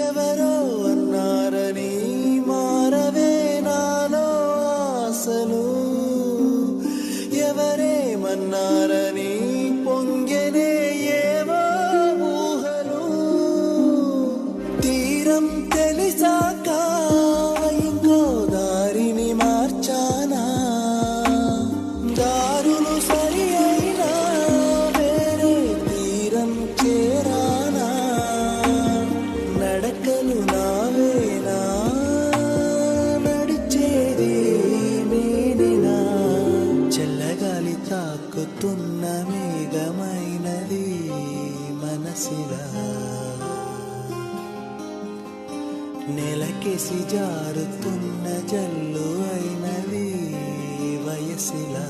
ఎవరో అన్నారని మారవే నాలో ఆశలు, ఎవరేమన్నారని పొంగెనే ఏవో ఊహలు. తీరం తెలిసాక ఇంకో దారిని మార్చానా, దారులు సరి అయినా వేరే తీరం చేరానా. నడకలు నావేనా, నడిచేది నేనేనా. చల్లగాలి తాకుతున్న మేఘమైనది మనసిలా, నెలకేసి జారుతున్న జల్లు అయినది వయసిలా.